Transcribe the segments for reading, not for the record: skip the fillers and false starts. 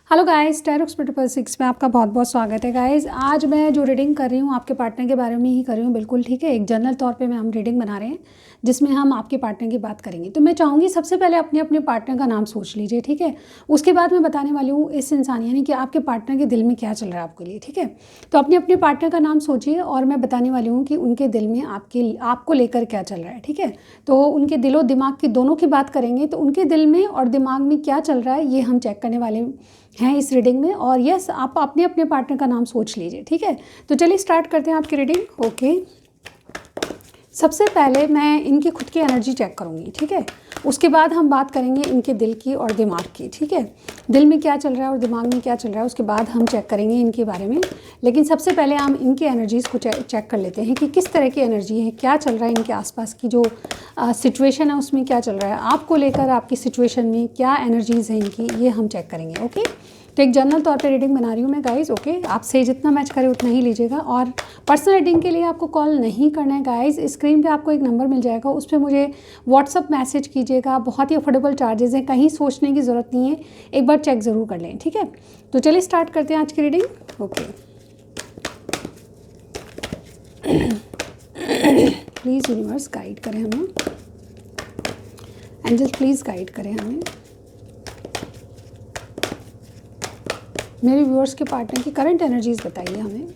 Hello guys, टैरोक्स principal 6 में आपका बहुत बहुत स्वागत है गाइस। आज मैं जो रीडिंग कर रही हूँ आपके पार्टनर के बारे में ही कर रही हूँ, बिल्कुल ठीक है। एक जनरल तौर पे हम रीडिंग बना रहे हैं जिसमें हम आपके पार्टनर की बात करेंगे। तो मैं चाहूँगी सबसे पहले अपने अपने पार्टनर का नाम सोच लीजिए, ठीक है। उसके बाद मैं बताने वाली हूँ इस इंसान यानी कि आपके पार्टनर के दिल में क्या चल रहा है आपके लिए, ठीक है। तो अपने अपने पार्टनर का नाम सोचिए और मैं बताने वाली हूँ कि उनके दिल में आपको लेकर क्या चल रहा है, ठीक है। तो उनके दिलो दिमाग की दोनों की बात करेंगे, तो उनके दिल में और दिमाग में क्या चल रहा है ये हम चेक करने वाले हैं इस रीडिंग में। और यस, आप अपने अपने पार्टनर का नाम सोच लीजिए, ठीक है। तो चलिए स्टार्ट करते हैं आपकी रीडिंग। ओके, सबसे पहले मैं इनकी खुद की एनर्जी चेक करूँगी, ठीक है। उसके बाद हम बात करेंगे इनके दिल की और दिमाग की, ठीक है। दिल में क्या चल रहा है और दिमाग में क्या चल रहा है उसके बाद हम चेक करेंगे इनके बारे में। लेकिन सबसे पहले हम इनकी एनर्जीज़ को चेक कर लेते हैं कि किस तरह की एनर्जी है, क्या चल रहा है इनके आसपास की जो सिचुएशन है उसमें क्या चल रहा है, आपको लेकर आपकी सिचुएशन में क्या एनर्जीज़ हैं इनकी, ये हम चेक करेंगे। ओके, तो एक जनरल तौर पे रीडिंग बना रही हूँ मैं गाइज़। ओके, आपसे जितना मैच करे उतना ही लीजिएगा और पर्सनल रीडिंग के लिए आपको कॉल नहीं करना है गाइज़। स्क्रीन पे आपको एक नंबर मिल जाएगा, उस पर मुझे व्हाट्सअप मैसेज कीजिएगा। बहुत ही अफोर्डेबल चार्जेस हैं, कहीं सोचने की ज़रूरत नहीं है, एक बार चेक ज़रूर कर लें, ठीक है। तो चलिए स्टार्ट करते हैं आज की reading. Okay, please universe guide करें हमें, एंजल प्लीज़ गाइड करें हमें। मेरे व्यूअर्स के पार्टनर की करंट एनर्जीज़ बताइए हमें,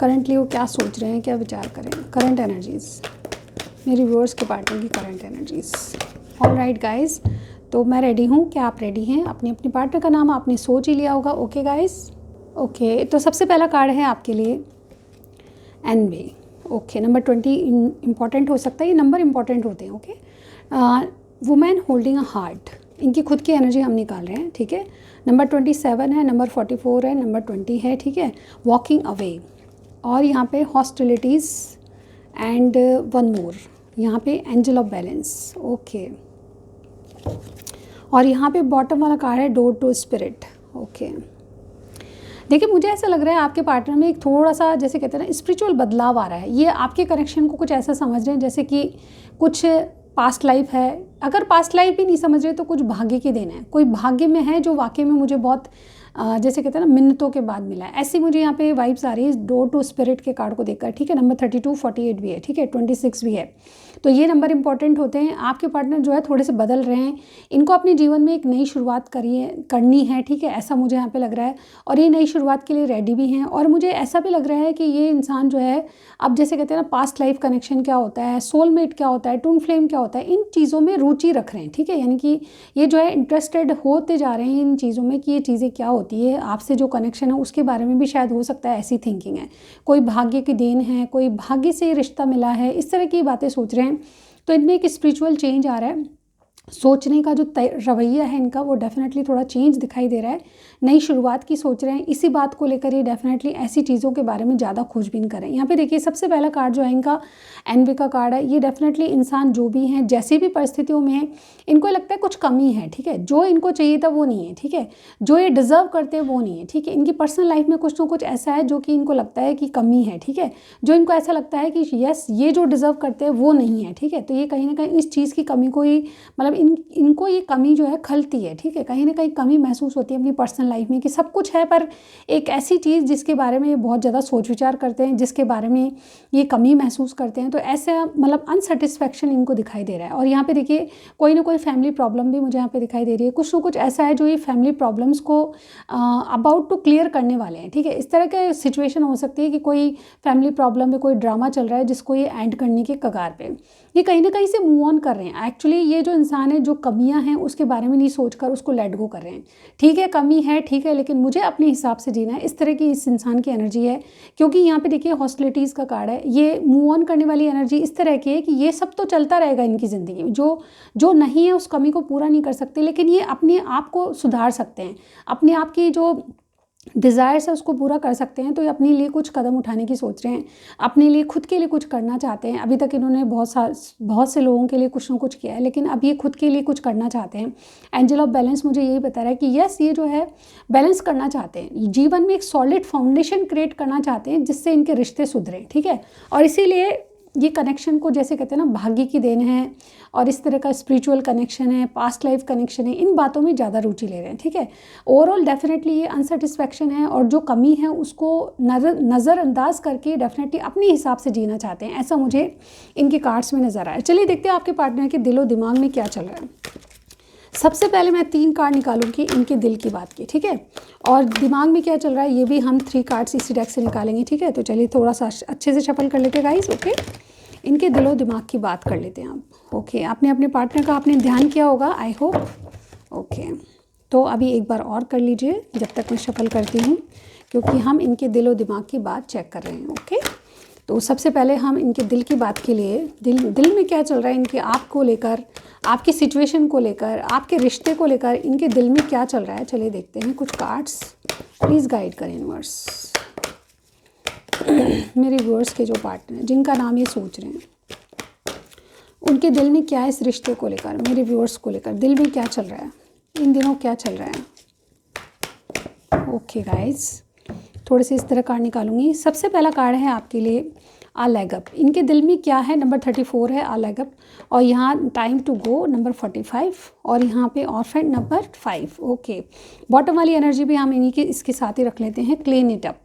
करंटली वो क्या सोच रहे हैं, क्या विचार करें। करंट एनर्जीज़, मेरे व्यूअर्स के पार्टनर की current energies. All right guys, तो मैं रेडी हूँ, क्या आप रेडी हैं? अपने अपने पार्टनर का नाम आपने सोच ही लिया होगा। ओके गाइज, ओके, तो सबसे पहला कार्ड है आपके लिए एनवे। ओके, नंबर 20 इम्पॉर्टेंट हो सकता है, ये नंबर इम्पॉर्टेंट होते हैं। Okay, women holding a heart, इनकी खुद की एनर्जी हम निकाल रहे हैं, ठीक है। नंबर 27 है, नंबर 44 है, नंबर 20 है, ठीक है। वॉकिंग अवे, और यहाँ पे हॉस्टिलिटीज़ एंड वन मोर, यहाँ पे एंजल ऑफ बैलेंस। ओके, और यहाँ पे बॉटम वाला कार्ड है डोर टू स्पिरिट। ओके, देखिए मुझे ऐसा लग रहा है आपके पार्टनर में एक थोड़ा सा, जैसे कहते हैं ना, स्पिरिचुअल बदलाव आ रहा है। ये आपके कनेक्शन को कुछ ऐसा समझ रहे हैं जैसे कि कुछ पास्ट लाइफ है। अगर पास्ट लाइफ भी नहीं समझ रहे तो कुछ भाग्य की देन है, कोई भाग्य में है जो वाकई में मुझे बहुत जैसे कहते हैं ना मिन्नतों के बाद मिला है, ऐसी मुझे यहाँ पे वाइब्स आ रही है डोर टू स्पिरिट के कार्ड को देखकर, ठीक है। नंबर 32, 48 भी है, ठीक है, 26 भी है। तो ये नंबर इंपॉर्टेंट होते हैं। आपके पार्टनर जो है थोड़े से बदल रहे हैं, इनको अपने जीवन में एक नई शुरुआत करनी है, ठीक है, ऐसा मुझे यहाँ पे लग रहा है। और ये नई शुरुआत के लिए रेडी भी हैं। और मुझे ऐसा भी लग रहा है कि ये इंसान जो है, अब जैसे कहते हैं ना पास्ट लाइफ कनेक्शन क्या होता है, सोलमेट क्या होता है, टून फ्लेम क्या होता है, इन चीज़ों में रुचि रख रहे हैं, ठीक है। यानी कि ये जो है इंटरेस्टेड होते जा रहे हैं इन चीज़ों में कि ये चीज़ें क्या होती है, आपसे जो कनेक्शन है उसके बारे में भी शायद हो सकता है ऐसी थिंकिंग है, कोई भाग्य की देन है, कोई भाग्य से रिश्ता मिला है, इस तरह की बातें सोच रहे हैं। तो इनमें एक स्पिरिचुअल चेंज आ रहा है, सोचने का जो रवैया है इनका वो डेफिनेटली थोड़ा चेंज दिखाई दे रहा है। नई शुरुआत की सोच रहे हैं, इसी बात को लेकर ये डेफिनेटली ऐसी चीज़ों के बारे में ज़्यादा खोजबीन करें। यहाँ पे देखिए सबसे पहला कार्ड जो है इनका एनवी का कार्ड है। ये डेफिनेटली इंसान जो भी हैं, जैसी भी परिस्थितियों में है, इनको लगता है कुछ कमी है, ठीक है। जो इनको चाहिए था वो नहीं है, ठीक है। जो ये डिज़र्व करते हैं वो नहीं है, ठीक है। इनकी पर्सनल लाइफ में कुछ ना कुछ ऐसा है जो कि इनको लगता है कि कमी है, ठीक है। जो इनको ऐसा लगता है कि यस ये जो डिज़र्व करते हैं वो नहीं है, ठीक है। तो ये कहीं ना कहीं इस चीज़ की कमी को ही, मतलब इनको ये कमी जो है खलती है, ठीक है। कहीं ना कहीं कमी महसूस होती है अपनी पर्सनल लाइफ में कि सब कुछ है पर एक ऐसी चीज़ जिसके बारे में ये बहुत ज़्यादा सोच विचार करते हैं, जिसके बारे में ये कमी महसूस करते हैं। तो ऐसा मतलब अनसेटिस्फैक्शन इनको दिखाई दे रहा है। और यहाँ पे देखिए कोई ना कोई फैमिली प्रॉब्लम भी मुझे यहाँ पे दिखाई दे रही है, कुछ ना कुछ ऐसा है जो ये फैमिली प्रॉब्लम्स को अबाउट टू क्लियर करने वाले हैं, ठीक है। इस तरह की सिचुएशन हो सकती है कि कोई फैमिली प्रॉब्लम में कोई ड्रामा चल रहा है जिसको ये एंड करने के कगार पे, ये कहीं ना कहीं से मूव ऑन कर रहे हैं। एक्चुअली ये जो इंसान है, जो कमियां हैं उसके बारे में नहीं सोचकर उसको लेट गो कर रहे हैं, ठीक है। कमी है, ठीक है, लेकिन मुझे अपने हिसाब से जीना है, इस तरह की इस इंसान की एनर्जी है। क्योंकि यहाँ पे देखिए हॉस्टिलिटीज़ का कार्ड है, ये मूव ऑन करने वाली एनर्जी इस तरह की है कि ये सब तो चलता रहेगा इनकी ज़िंदगी में, जो नहीं है उस कमी को पूरा नहीं कर सकते, लेकिन ये अपने आप को सुधार सकते हैं, अपने आप की जो डिज़ायर्स है उसको पूरा कर सकते हैं। तो ये अपने लिए कुछ कदम उठाने की सोच रहे हैं, अपने लिए खुद के लिए कुछ करना चाहते हैं। अभी तक इन्होंने बहुत से लोगों के लिए कुछ ना कुछ किया है, लेकिन अब ये खुद के लिए कुछ करना चाहते हैं। एंजल ऑफ बैलेंस मुझे यही बता रहा है कि यस ये जो है बैलेंस करना चाहते हैं, जीवन में एक सॉलिड फाउंडेशन क्रिएट करना चाहते हैं जिससे इनके रिश्ते सुधरें, ठीक है। और इसीलिए ये कनेक्शन को जैसे कहते हैं ना भाग्य की देन है, और इस तरह का स्पिरिचुअल कनेक्शन है, पास्ट लाइफ कनेक्शन है, इन बातों में ज़्यादा रुचि ले रहे हैं। ठीक है, ओवरऑल डेफिनेटली ये अनसेटिस्फैक्शन है और जो कमी है उसको नज़रअंदाज करके डेफिनेटली अपने हिसाब से जीना चाहते हैं, ऐसा मुझे इनके कार्ड्स में नज़र आया। चलिए देखते हैं आपके पार्टनर के दिलो दिमाग में क्या चल रहा है। सबसे पहले मैं 3 कार्ड निकालूंगी इनके दिल की बात की, ठीक है, और दिमाग में क्या चल रहा है ये भी हम 3 कार्ड्स इसी डेक से निकालेंगे। ठीक है, तो चलिए थोड़ा सा अच्छे से शफल कर लेते हैं गाइस। ओके, इनके दिलो दिमाग की बात कर लेते हैं आप। ओके, आपने अपने पार्टनर का आपने ध्यान किया होगा, आई होप। ओके, तो अभी एक बार और कर लीजिए जब तक मैं शफल करती हूँ, क्योंकि हम इनके दिलो दिमाग की बात चेक कर रहे हैं। ओके, तो सबसे पहले हम इनके दिल की बात के लिए, दिल में क्या चल रहा है इनके आपको लेकर, आपकी सिचुएशन को लेकर, आपके रिश्ते को लेकर इनके दिल में क्या चल रहा है, चलिए देखते हैं। कुछ कार्ड्स प्लीज़ गाइड करें यूनिवर्स। मेरे व्यूअर्स के जो पार्टनर हैं जिनका नाम ये सोच रहे हैं, उनके दिल में क्या है इस रिश्ते को लेकर, मेरे व्यूअर्स को लेकर दिल में क्या चल रहा है, इन दिनों क्या चल रहा है। ओके गाइस, थोड़े से इस तरह कार्ड निकालूंगी। सबसे पहला कार्ड है आपके लिए आ लेग अप। इनके दिल में क्या है, नंबर 34 है आ लेग अप, और यहाँ टाइम टू गो नंबर 45, और यहाँ पे ऑर्फेन नंबर 5। ओके, बॉटम वाली एनर्जी भी हम इन्हीं के इसके साथ ही रख लेते हैं, clean it up.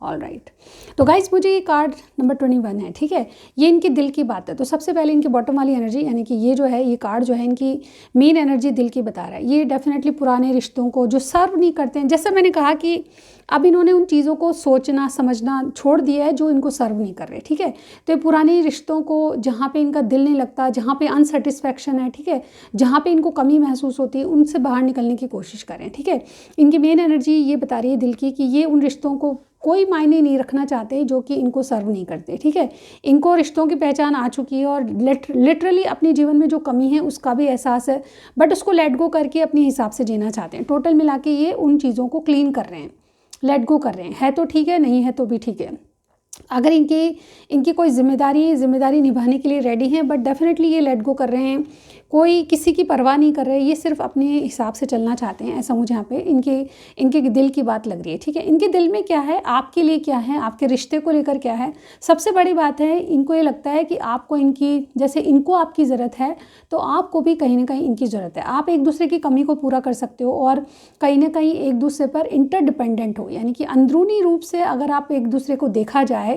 All right, तो गाइस मुझे ये कार्ड नंबर 21 है। ठीक है, ये इनके दिल की बात है। तो सबसे पहले इनकी बॉटम वाली एनर्जी, यानी कि ये जो है ये कार्ड जो है इनकी मेन एनर्जी दिल की बता रहा है। ये डेफिनेटली पुराने रिश्तों को जो सर्व नहीं करते हैं, जैसे मैंने कहा कि अब इन्होंने उन चीज़ों को सोचना समझना छोड़ दिया है जो इनको सर्व नहीं कर रहे। ठीक है, तो ये पुराने रिश्तों को जहाँ पे इनका दिल नहीं लगता, जहाँ पे अनसेटिस्फैक्शन है, ठीक है, जहाँ पे इनको कमी महसूस होती है, उनसे बाहर निकलने की कोशिश करें। ठीक है, इनकी मेन एनर्जी ये बता रही है दिल की कि ये उन रिश्तों को कोई मायने नहीं रखना चाहते जो कि इनको सर्व नहीं करते। ठीक है, इनको रिश्तों की पहचान आ चुकी है और लिटरली अपने जीवन में जो कमी है उसका भी एहसास है, बट उसको लेट गो करके अपने हिसाब से जीना चाहते हैं। टोटल मिला के ये उन चीज़ों को क्लीन कर रहे हैं, लेट गो कर रहे हैं। है तो ठीक है, नहीं है तो भी ठीक है। अगर इनकी कोई जिम्मेदारी निभाने के लिए रेडी हैं, बट डेफिनेटली ये लेट गो कर रहे हैं, कोई किसी की परवाह नहीं कर रहे, ये सिर्फ अपने हिसाब से चलना चाहते हैं, ऐसा मुझे यहाँ पे इनके दिल की बात लग रही है। ठीक है, इनके दिल में क्या है, आपके लिए क्या है, आपके रिश्ते को लेकर क्या है। सबसे बड़ी बात है, इनको ये लगता है कि आपको जैसे इनको आपकी ज़रूरत है, तो आपको भी कहीं ना कहीं इनकी ज़रूरत है। आप एक दूसरे की कमी को पूरा कर सकते हो और कहीं ना कहीं एक दूसरे पर इंटरडिपेंडेंट हो, यानी कि अंदरूनी रूप से अगर आप एक दूसरे को देखा जाए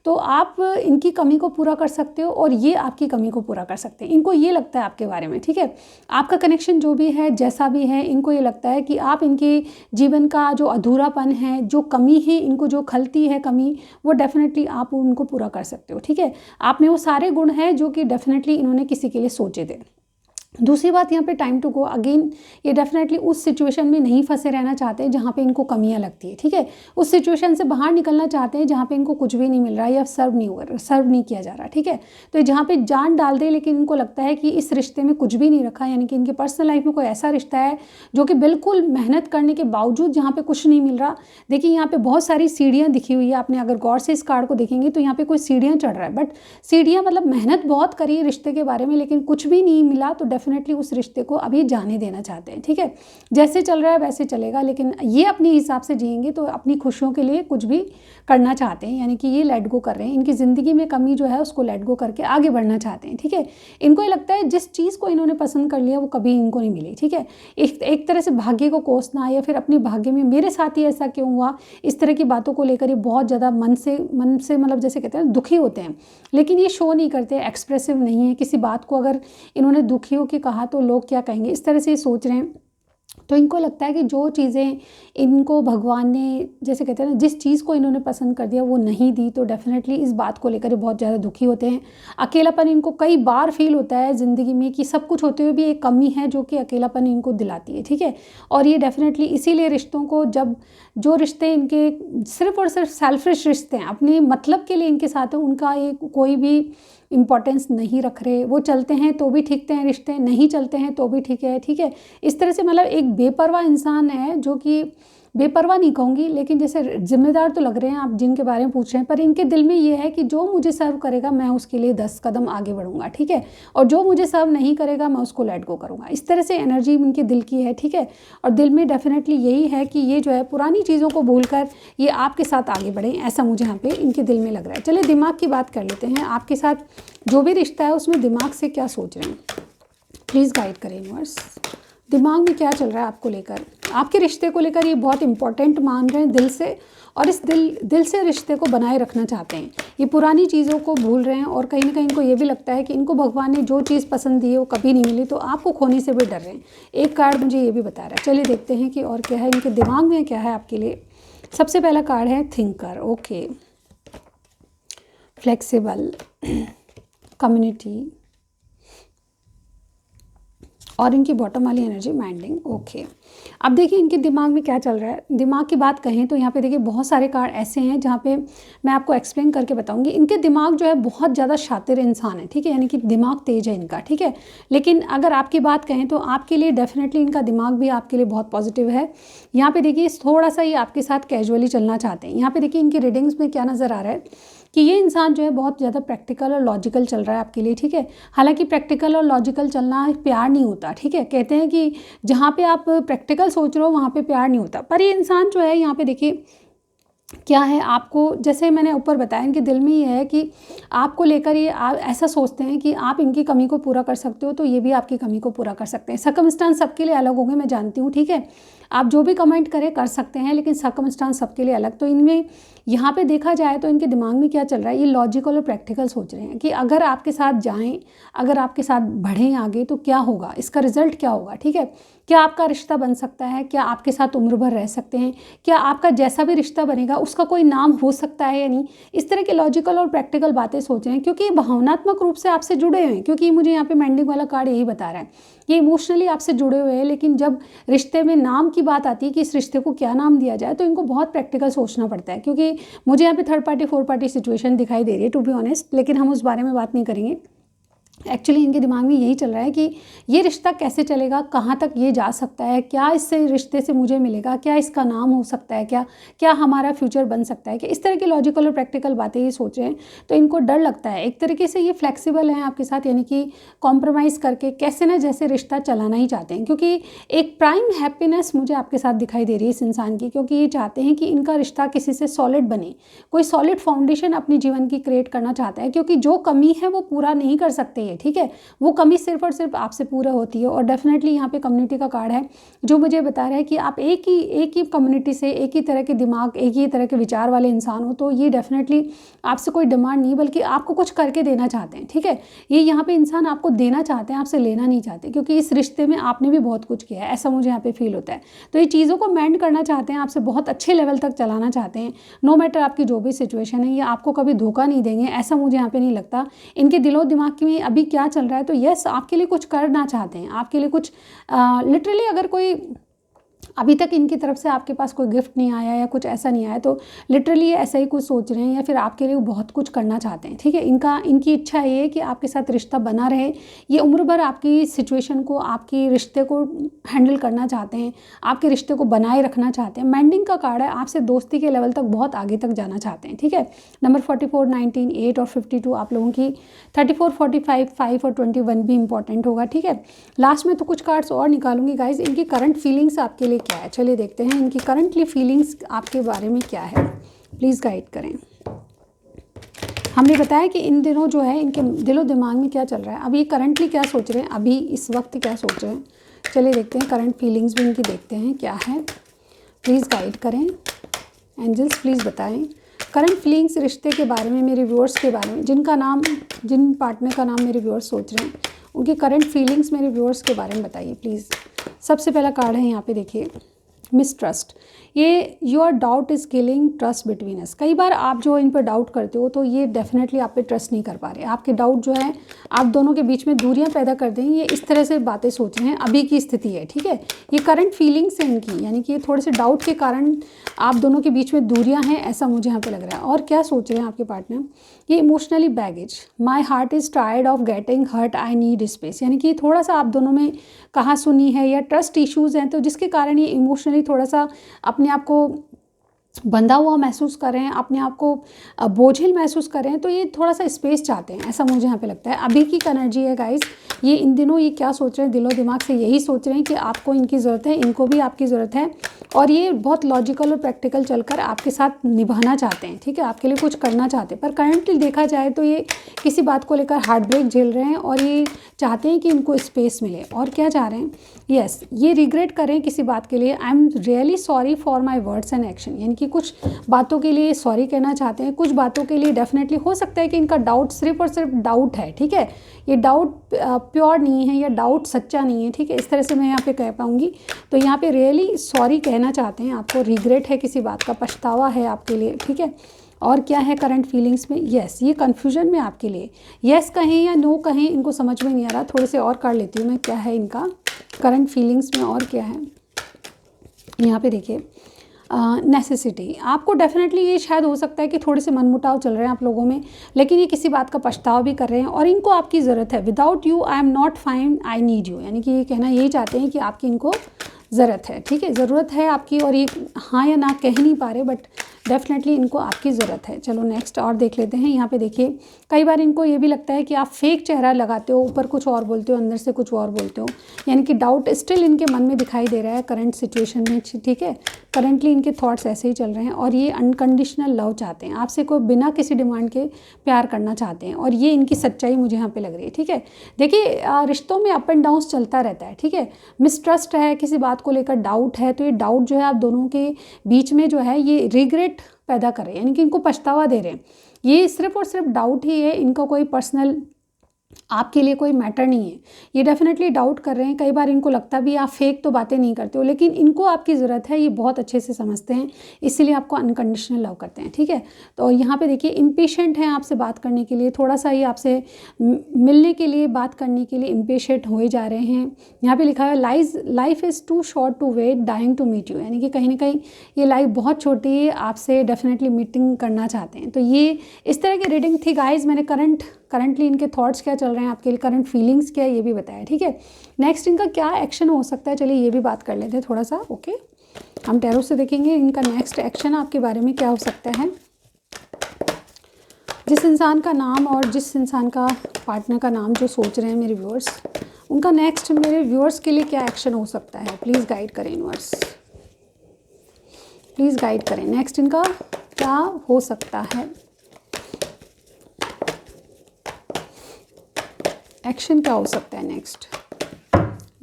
तो आप इनकी कमी को पूरा कर सकते हो और ये आपकी कमी को पूरा कर सकते हैं। इनको ये लगता है आपके बारे में। ठीक है, आपका कनेक्शन जो भी है, जैसा भी है, इनको ये लगता है कि आप इनके जीवन का जो अधूरापन है, जो कमी है, इनको जो खलती है कमी, वो डेफिनेटली आप उनको पूरा कर सकते हो। ठीक है, आप में वो सारे गुण हैं जो कि डेफिनेटली इन्होंने किसी के लिए सोचे थे। दूसरी बात यहाँ पे टाइम टू गो अगेन, ये डेफिनेटली उस सिचुएशन में नहीं फंसे रहना चाहते हैं जहाँ पे इनको कमियाँ लगती है। ठीक है, उस सिचुएशन से बाहर निकलना चाहते हैं जहाँ पे इनको कुछ भी नहीं मिल रहा या सर्व नहीं किया जा रहा। ठीक है, तो जहाँ पे जान डाल दे, लेकिन इनको लगता है कि इस रिश्ते में कुछ भी नहीं रखा, यानी कि इनके पर्सनल लाइफ में कोई ऐसा रिश्ता है जो कि बिल्कुल मेहनत करने के बावजूद जहाँ पे कुछ नहीं मिल रहा। देखिए यहाँ पे बहुत सारी सीढ़ियाँ दिखी हुई है, आपने अगर गौर से इस कार्ड को देखेंगे तो यहाँ पे कोई सीढ़ियाँ चढ़ रहा है, बट सीढ़ियाँ मतलब मेहनत बहुत करी रिश्ते के बारे में, लेकिन कुछ भी नहीं मिला, तो डेफिनेटली उस रिश्ते को अभी जाने देना चाहते हैं। ठीक है, जैसे चल रहा है वैसे चलेगा, लेकिन ये अपने हिसाब से जिएंगे तो अपनी खुशियों के लिए कुछ भी करना चाहते हैं, यानी कि ये लेट गो कर रहे हैं। इनकी ज़िंदगी में कमी जो है उसको लेट गो करके आगे बढ़ना चाहते हैं। ठीक है, इनको ये लगता है जिस चीज़ को इन्होंने पसंद कर लिया वो कभी इनको नहीं मिली। ठीक है, एक तरह से भाग्य को कोसना या फिर अपने भाग्य में मेरे साथ ही ऐसा क्यों हुआ, इस तरह की बातों को लेकर ये बहुत ज़्यादा मन से मतलब जैसे कहते हैं दुखी होते हैं, लेकिन ये शो नहीं करते, एक्सप्रेसिव नहीं है। किसी बात को अगर इन्होंने दुखी होकर कहा तो लोग क्या कहेंगे, इस तरह से ये सोच रहे हैं। तो इनको लगता है कि जो चीज़ें इनको भगवान ने, जैसे कहते हैं ना, जिस चीज़ को इन्होंने पसंद कर दिया वो नहीं दी, तो डेफिनेटली इस बात को लेकर बहुत ज़्यादा दुखी होते हैं। अकेलापन इनको कई बार फील होता है ज़िंदगी में कि सब कुछ होते हुए भी एक कमी है जो कि अकेलापन इनको दिलाती है। ठीक है, और ये डेफिनेटली इसीलिए रिश्तों को, जब जो रिश्ते इनके सिर्फ और सिर्फ सेल्फिश रिश्ते हैं, अपने मतलब के लिए इनके साथ है, उनका एक कोई भी इम्पोर्टेंस नहीं रख रहे, वो चलते हैं तो भी ठीक हैं रिश्ते, नहीं चलते हैं तो भी ठीक है। ठीक है, इस तरह से मतलब एक बेपरवाह इंसान है जो कि बेपरवाह नहीं कहूँगी, लेकिन जैसे जिम्मेदार तो लग रहे हैं आप जिनके बारे में पूछ रहे हैं, पर इनके दिल में ये है कि जो मुझे सर्व करेगा मैं उसके लिए 10 कदम आगे बढ़ूंगा, ठीक है, और जो मुझे सर्व नहीं करेगा मैं उसको लेट गो करूँगा। इस तरह से एनर्जी इनके दिल की है, ठीक है। और दिल में डेफिनेटली यही है कि ये जो है पुरानी चीज़ों को भूलकर ये आपके साथ आगे बढ़ें, ऐसा मुझे यहाँ पे इनके दिल में लग रहा है। चलिए दिमाग की बात कर लेते हैं, आपके साथ जो भी रिश्ता है उसमें दिमाग से क्या सोच रहे हैं, प्लीज़ गाइड करें यूनिवर्स। दिमाग में क्या चल रहा है आपको लेकर, आपके रिश्ते को लेकर ये बहुत इंपॉर्टेंट मान रहे हैं दिल से, और इस दिल से रिश्ते को बनाए रखना चाहते हैं। ये पुरानी चीज़ों को भूल रहे हैं और कहीं ना कहीं इनको ये भी लगता है कि इनको भगवान ने जो चीज़ पसंद दी है वो कभी नहीं मिली, तो आपको खोने से भी डर रहे हैं। एक कार्ड मुझे ये भी बता रहा है। चलिए देखते हैं कि और क्या है इनके दिमाग में, क्या है आपके लिए। सबसे पहला कार्ड है थिंकर, ओके, फ्लेक्सिबल, कम्युनिटी, और इनकी बॉटम वाली एनर्जी माइंडिंग, ओके। अब देखिए इनके दिमाग में क्या चल रहा है। दिमाग की बात कहें तो यहाँ पे देखिए बहुत सारे कार्ड ऐसे हैं जहाँ पे मैं आपको एक्सप्लेन करके बताऊंगी। इनके दिमाग जो है बहुत ज़्यादा शातिर इंसान है, ठीक है, यानी कि दिमाग तेज है इनका, ठीक है। लेकिन अगर आपकी बात कहें तो आपके लिए डेफिनेटली इनका दिमाग भी आपके लिए बहुत पॉजिटिव है। यहाँ पे देखिए थोड़ा सा ये आपके साथ कैजुअली चलना चाहते हैं। यहाँ पे देखिए इनकी रीडिंग्स में क्या नज़र आ रहा है कि ये इंसान जो है बहुत ज़्यादा प्रैक्टिकल और लॉजिकल चल रहा है आपके लिए, ठीक है। हालांकि प्रैक्टिकल और लॉजिकल चलना प्यार नहीं होता, ठीक है। कहते हैं कि जहाँ पे आप प्रैक्टिकल सोच रहे हो वहाँ पे प्यार नहीं होता, पर ये इंसान जो है यहाँ पे देखिए क्या है, आपको जैसे मैंने ऊपर बताया इनके दिल में ये है कि आपको लेकर ये आप ऐसा सोचते हैं कि आप इनकी कमी को पूरा कर सकते हो तो ये भी आपकी कमी को पूरा कर सकते हैं। सर्कमस्टांस सबके लिए अलग होंगे, मैं जानती हूँ, ठीक है। आप जो भी कमेंट करें कर सकते हैं, लेकिन सर्कमस्टांस सबके लिए अलग। तो इनमें यहाँ पे देखा जाए तो इनके दिमाग में क्या चल रहा है, ये लॉजिकल और प्रैक्टिकल सोच रहे हैं कि अगर आपके साथ जाएं, अगर आपके साथ बढ़ें आगे तो क्या होगा, इसका रिजल्ट क्या होगा, ठीक है। क्या आपका रिश्ता बन सकता है, क्या आपके साथ उम्र भर रह सकते हैं, क्या आपका जैसा भी रिश्ता बनेगा उसका कोई नाम हो सकता है या नहीं। इस तरह के लॉजिकल और प्रैक्टिकल बातें सोच रहे हैं क्योंकि ये भावनात्मक रूप से आपसे जुड़े हुए हैं। क्योंकि मुझे यहाँ पे मेंडिंग वाला कार्ड यही बता रहा है, ये इमोशनली आपसे जुड़े हुए हैं, लेकिन जब रिश्ते में नाम की बात आती है कि इस रिश्ते को क्या नाम दिया जाए तो इनको बहुत प्रैक्टिकल सोचना पड़ता है। क्योंकि मुझे यहाँ पे third party fourth party situation दिखाई दे रही है टू बी ऑनेस्ट, लेकिन हम उस बारे में बात नहीं करेंगे। एक्चुअली इनके दिमाग में यही चल रहा है कि ये रिश्ता कैसे चलेगा, कहाँ तक ये जा सकता है, क्या इससे रिश्ते से मुझे मिलेगा, क्या इसका नाम हो सकता है, क्या हमारा फ्यूचर बन सकता है, कि इस तरह की लॉजिकल और प्रैक्टिकल बातें ये सोच रहे हैं। तो इनको डर लगता है। एक तरीके से ये फ्लेक्सिबल हैं आपके साथ, यानी कि कॉम्प्रोमाइज़ करके कैसे ना जैसे रिश्ता चलाना ही चाहते हैं। क्योंकि एक प्राइम हैप्पीनेस मुझे आपके साथ दिखाई दे रही है इस इंसान की, क्योंकि ये चाहते हैं कि इनका रिश्ता किसी से सॉलिड बने, कोई सॉलिड फाउंडेशन अपने जीवन की क्रिएट करना चाहता है। क्योंकि जो कमी है वो पूरा नहीं कर सकते ये, ठीक है, वो कमी सिर्फ और सिर्फ आपसे पूरा होती है। और डेफिनेटली यहाँ पे कम्युनिटी का कार्ड है जो मुझे बता रहा है कि आप एक ही कम्युनिटी से, एक ही तरह के दिमाग, एक ही तरह के विचार वाले इंसान हो। तो ये डेफिनेटली आपसे कोई डिमांड नहीं, बल्कि आपको कुछ करके देना चाहते हैं, ठीक है। ये यहाँ पे इंसान आपको देना चाहते हैं, आपसे लेना नहीं चाहते, क्योंकि इस रिश्ते में आपने भी बहुत कुछ किया है, ऐसा मुझे यहाँ पे फील होता है। तो ये चीज़ों को मेंड करना चाहते हैं, आपसे बहुत अच्छे लेवल तक चलाना चाहते हैं। नो मैटर आपकी जो भी सिचुएशन है, ये आपको कभी धोखा नहीं देंगे, ऐसा मुझे यहाँ पे नहीं लगता। इनके दिलो दिमाग में अभी क्या चल रहा है, तो यस आपके लिए कुछ करना चाहते हैं, आपके लिए कुछ लिटरली अगर कोई अभी तक इनकी तरफ से आपके पास कोई गिफ्ट नहीं आया या कुछ ऐसा नहीं आया, तो लिटरली ऐसा ही कुछ सोच रहे हैं या फिर आपके लिए बहुत कुछ करना चाहते हैं, ठीक है। इनकी इच्छा ये है कि आपके साथ रिश्ता बना रहे। ये उम्र भर आपकी सिचुएशन को, आपकी रिश्ते को हैंडल करना चाहते हैं, आपके रिश्ते को बनाए रखना चाहते हैं। मेंडिंग का कार्ड है, आपसे दोस्ती के लेवल तक बहुत आगे तक जाना चाहते हैं, ठीक है। नंबर 44, 19, 8 और 52 आप लोगों की 34, 45, 5 और 21 भी इंपॉर्टेंट होगा, ठीक है। लास्ट में तो कुछ कार्ड्स और निकालूंगी गाइज। इनकी करंट फीलिंग्स आपके लिए क्या है, चलिए देखते हैं इनकी करंटली फीलिंग्स आपके बारे में क्या है, प्लीज़ गाइड करें। हमने बताया कि इन दिनों जो है इनके दिलो दिमाग में क्या चल रहा है, अभी करंटली क्या सोच रहे हैं, अभी इस वक्त क्या सोच रहे हैं। चलिए देखते हैं करंट फीलिंग्स भी इनकी, देखते हैं क्या है, प्लीज़ गाइड करें। एंजल्स प्लीज़ बताएं करंट फीलिंग्स रिश्ते के बारे में, मेरे व्यूअर्स के बारे में, जिन पार्टनर का नाम मेरे व्यूअर्स सोच रहे हैं, उनकी करंट फीलिंग्स मेरे व्यूअर्स के बारे में बताइए प्लीज़। सबसे पहला कार्ड है यहाँ पे देखिए मिसट्रस्ट। ये your doubt is killing trust between us. कई बार आप जो इन पर डाउट करते हो तो ये डेफिनेटली आप पे ट्रस्ट नहीं कर पा रहे। आपके डाउट जो है आप दोनों के बीच में दूरियां पैदा कर देंगे, ये इस तरह से बातें सोच रहे हैं, अभी की स्थिति है, ठीक है। ये करंट फीलिंग्स हैं इनकी, यानी कि थोड़े से डाउट के कारण आप दोनों के बीच में दूरियां हैं, ऐसा मुझे यहाँ पे लग रहा है। और क्या सोच रहे हैं आपके पार्टनर, ये emotionally baggage, my heart is tired of getting hurt, I need space. यानी कि थोड़ा सा आप दोनों में कहा सुनी है या ट्रस्ट इश्यूज़ हैं, तो जिसके कारण ये इमोशनली इमोशनली थोड़ा सा अपने आप को बंधा हुआ महसूस कर रहे हैं, अपने आप को बोझिल महसूस कर रहे हैं, तो ये थोड़ा सा स्पेस चाहते हैं, ऐसा मुझे यहाँ पे लगता है। अभी की एनर्जी है गाइस, ये इन दिनों ये क्या सोच रहे हैं, दिलो दिमाग से यही सोच रहे हैं कि आपको इनकी ज़रूरत है, इनको भी आपकी ज़रूरत है, और ये बहुत लॉजिकल और प्रैक्टिकल चलकर आपके साथ निभाना चाहते हैं, ठीक है, आपके लिए कुछ करना चाहते हैं। पर करंटली देखा जाए तो ये किसी बात को लेकर हार्ट ब्रेक झेल रहे हैं, और ये चाहते हैं कि इनको स्पेस मिले। और क्या चाह रहे हैं, यस, ये रिग्रेट करें किसी बात के लिए, I am really sorry for my words and action, यानी कि कुछ बातों के लिए सॉरी कहना चाहते हैं, कुछ बातों के लिए डेफिनेटली हो सकता है कि इनका डाउट सिर्फ और सिर्फ डाउट है, ठीक है, ये डाउट प्योर नहीं है, या डाउट सच्चा नहीं है, ठीक है, इस तरह से मैं यहाँ पे कह पाऊँगी। तो यहाँ पे रियली सॉरी कहना चाहते हैं, आपको रिग्रेट है किसी बात का, पछतावा है आपके लिए, ठीक है। और क्या है करंट फीलिंग्स में, यस, ये कन्फ्यूजन में आपके लिए, यस कहें या नो कहें, इनको समझ में नहीं आ रहा। थोड़े से और काट लेती हूँ मैं, क्या है इनका करंट फीलिंग्स में और क्या है। यहाँ पे देखिए नेसेसिटी, आपको डेफिनेटली ये शायद हो सकता है कि थोड़े से मनमुटाव चल रहे हैं आप लोगों में, लेकिन ये किसी बात का पछतावा भी कर रहे हैं, और इनको आपकी ज़रूरत है। Without you I am not fine, I need you, यानी कि ये कहना यही चाहते हैं कि आपकी इनको ज़रूरत है, ठीक है, ज़रूरत है आपकी, और ये हाँ या ना कह नहीं पा रहे, बट डेफिनेटली इनको आपकी ज़रूरत है। चलो नेक्स्ट और देख लेते हैं। यहाँ पे देखिए कई बार इनको ये भी लगता है कि आप फेक चेहरा लगाते हो, ऊपर कुछ और बोलते हो, अंदर से कुछ और बोलते हो, यानी कि डाउट स्टिल इनके मन में दिखाई दे रहा है करंट सिचुएशन में, ठीक है, करंटली इनके थॉट्स ऐसे ही चल रहे हैं, और ये अनकंडीशनल लव चाहते हैं आपसे, कोई बिना किसी डिमांड के प्यार करना चाहते हैं, और ये इनकी सच्चाई मुझे यहाँ पे लग रही है, ठीक है। देखिए रिश्तों में अप एंड डाउन्स चलता रहता है, ठीक है, मिसट्रस्ट है, किसी बात को लेकर डाउट है, तो ये डाउट जो है आप दोनों के बीच में जो है ये रिग्रेट पैदा कर रहे हैं, यानी कि इनको पछतावा दे रहे हैं। ये सिर्फ और सिर्फ डाउट ही है, इनका कोई पर्सनल आपके लिए कोई मैटर नहीं है, ये डेफिनेटली डाउट कर रहे हैं। कई बार इनको लगता भी आप फेक तो बातें नहीं करते हो, लेकिन इनको आपकी ज़रूरत है, ये बहुत अच्छे से समझते हैं, इसीलिए आपको अनकंडीशनल लव करते हैं, ठीक है। तो यहाँ पे देखिए इम्पेशेंट हैं आपसे बात करने के लिए, थोड़ा सा ये आपसे मिलने के लिए, बात करने के लिए इम्पेशेंट हुए जा रहे हैं। यहाँ पे लिखा है life is too short to wait dying to meet you, यानी कि कहीं ना कहीं ये लाइफ बहुत छोटी है, आपसे डेफिनेटली मीटिंग करना चाहते हैं। तो ये इस तरह की रीडिंग थी गाइज। मैंने करंटली इनके थॉट्स क्या चल रहे हैं आपके लिए, करंट फीलिंग्स क्या है ये भी बताया, ठीक है। नेक्स्ट इनका क्या एक्शन हो सकता है, चलिए ये भी बात कर लेते हैं थोड़ा सा, ओके। हम टैरो से देखेंगे इनका नेक्स्ट एक्शन आपके बारे में क्या हो सकता है। जिस इंसान का नाम और जिस इंसान का पार्टनर का नाम जो सोच रहे हैं मेरे व्यूअर्स, उनका नेक्स्ट मेरे व्यूअर्स के लिए क्या एक्शन हो सकता है, प्लीज़ गाइड करें यूनिवर्स, प्लीज़ गाइड करें। नेक्स्ट इनका क्या हो सकता है, एक्शन क्या हो सकता है नेक्स्ट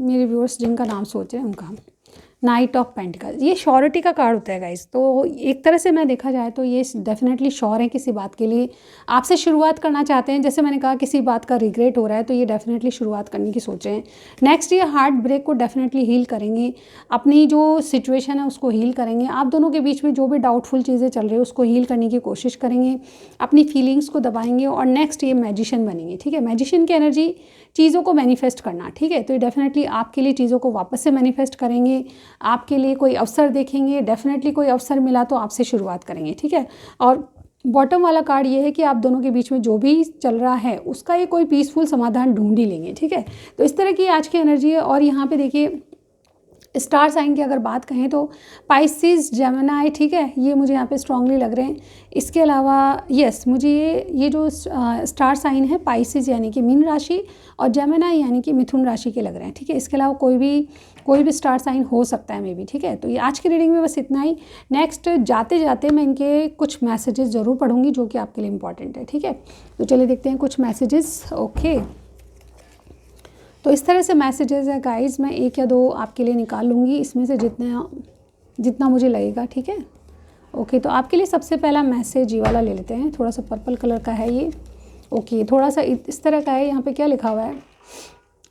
मेरे व्यूअर्स जिनका नाम सोच रहे हैं उनका। नाइट ऑफ पेंटिकल्स, ये श्योरिटी का कार्ड होता है गाइस, तो एक तरह से मैं देखा जाए तो ये डेफिनेटली श्योर है किसी बात के लिए, आपसे शुरुआत करना चाहते हैं। जैसे मैंने कहा किसी बात का रिग्रेट हो रहा है, तो ये डेफिनेटली शुरुआत करने की सोच रहे हैं। नेक्स्ट ये हार्ट ब्रेक को डेफिनेटली हील करेंगे, अपनी जो सिचुएशन है उसको हील करेंगे, आप दोनों के बीच में जो भी डाउटफुल चीज़ें चल रही है उसको हील करने की कोशिश करेंगे, अपनी फीलिंग्स को दबाएंगे, और नेक्स्ट ये मैजिशियन बनेंगे, ठीक है। मैजिशियन की एनर्जी चीज़ों को मैनिफेस्ट करना, ठीक है, तो ये डेफिनेटली आपके लिए चीज़ों को वापस से मैनिफेस्ट करेंगे, आपके लिए कोई अवसर देखेंगे, डेफिनेटली कोई अवसर मिला तो आपसे शुरुआत करेंगे, ठीक है। और बॉटम वाला कार्ड ये है कि आप दोनों के बीच में जो भी चल रहा है उसका ये कोई पीसफुल समाधान ढूंढ ही लेंगे, ठीक है। तो इस तरह की आज की एनर्जी है। और यहाँ पे देखिए स्टार साइन की अगर बात कहें तो पाइसिस, जेमिनी, ठीक है, ये मुझे यहाँ पे स्ट्रांगली लग रहे हैं। इसके अलावा यस, मुझे ये जो स्टार साइन है पाइसिस यानी कि मीन राशि, और जेमिनी यानी कि मिथुन राशि के लग रहे हैं, ठीक है। इसके अलावा कोई भी स्टार साइन हो सकता है मे बी, ठीक है। तो ये आज की रीडिंग में बस इतना ही। नेक्स्ट जाते जाते मैं इनके कुछ मैसेजेस ज़रूर पढ़ूंगी जो कि आपके लिए इंपॉर्टेंट है, ठीक है। तो चलिए देखते हैं कुछ मैसेजेस, ओके। तो इस तरह से मैसेजेस है गाइस, मैं एक या दो आपके लिए निकाल लूँगी इसमें से जितना मुझे लगेगा, ठीक है, ओके। तो आपके लिए सबसे पहला मैसेज ये वाला ले लेते हैं, थोड़ा सा पर्पल कलर का है ये, ओके, थोड़ा सा इस तरह का है। यहाँ पे क्या लिखा हुआ है,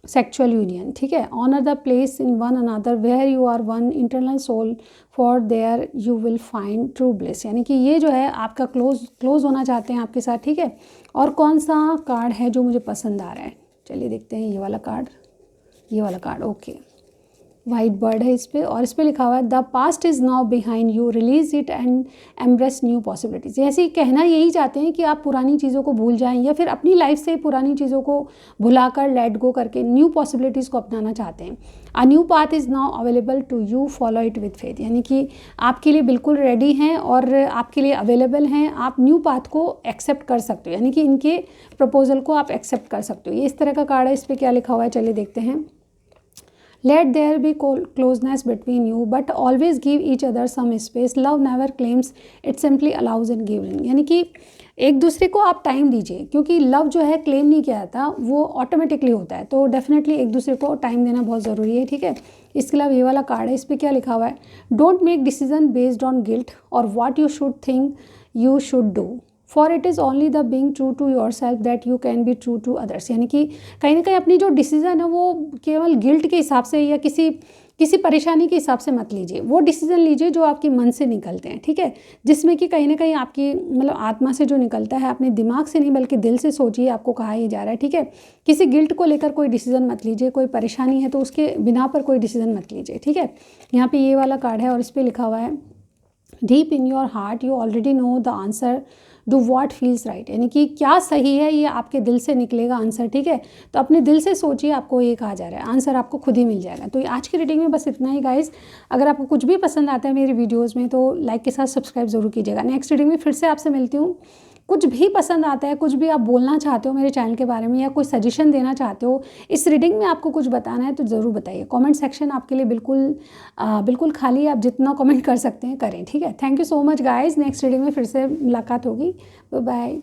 सेक्चुअल यूनियन, ठीक है। Honour the place in one another where you are one internal soul, for there you will find true bliss, यानी कि ये जो है आपका क्लोज होना चाहते हैं आपके साथ, ठीक है। और कौन सा कार्ड है जो मुझे पसंद आ रहा है, चलिए देखते हैं ये वाला कार्ड, ओके। वाइट बर्ड है इस पर, और इस पर लिखा हुआ है the past is now behind you, release it and embrace new possibilities. ऐसे ही कहना यही चाहते हैं कि आप पुरानी चीज़ों को भूल जाएं या फिर अपनी लाइफ से पुरानी चीज़ों को भुलाकर लेट गो करके न्यू पॉसिबिलिटीज़ को अपनाना चाहते हैं। A new path is now available to you, follow it with faith, यानी कि आपके लिए बिल्कुल रेडी हैं और आपके लिए अवेलेबल हैं, आप न्यू पाथ को एक्सेप्ट कर सकते हो, यानी कि इनके प्रपोजल को आप एक्सेप्ट कर सकते हो। ये इस तरह का कार्ड है, इस पर क्या लिखा हुआ है चलिए देखते हैं। Let there be closeness between you, but always give each other some space. Love never claims, it simply allows and giving। यानी कि एक दूसरे को आप टाइम दीजिए, क्योंकि लव जो है क्लेम नहीं किया जाता, वो ऑटोमेटिकली होता है। तो डेफिनेटली एक दूसरे को टाइम देना बहुत ज़रूरी है, ठीक है। इसके अलावा ये वाला कार्ड है, इस पर क्या लिखा हुआ है, don't make decision based on guilt or what you should think you should do, for it is only the being true to yourself that you can be true to others. यानी कि कहीं ना कहीं अपनी जो decision है वो केवल गिल्ट के हिसाब से या किसी परेशानी के हिसाब से मत लीजिए, वो डिसीज़न लीजिए जो आपके मन से निकलते हैं, ठीक है, जिसमें कि कहीं ना कहीं आपकी मतलब आत्मा से जो निकलता है, अपने दिमाग से नहीं बल्कि दिल से सोचिए, आपको कहा ही जा रहा है, ठीक है। किसी गिल्ट को लेकर कोई डिसीज़न मत लीजिए, कोई परेशानी है तो उसके बिना पर कोई डिसीज़न मत लीजिए, ठीक है। यहाँ पर ये वाला कार्ड है और इस पर लिखा हुआ है deep in your heart you already know the answer, do what feels right. यानी कि क्या सही है ये आपके दिल से निकलेगा आंसर, ठीक है। तो अपने दिल से सोचिए, आपको ये कहा जा रहा है, आंसर आपको खुद ही मिल जाएगा। तो आज की रीडिंग में बस इतना ही गाइस। अगर आपको कुछ भी पसंद आता है मेरी वीडियोज़ में तो लाइक के साथ सब्सक्राइब जरूर कीजिएगा। नेक्स्ट रीडिंग में फिर से आपसे मिलती हूँ। कुछ भी पसंद आता है, कुछ भी आप बोलना चाहते हो मेरे चैनल के बारे में या कोई सजेशन देना चाहते हो, इस रीडिंग में आपको कुछ बताना है तो ज़रूर बताइए। कमेंट सेक्शन आपके लिए बिल्कुल खाली है, आप जितना कमेंट कर सकते हैं करें, ठीक है। Thank you so much guys. Next reading में फिर से मुलाकात होगी। Bye bye.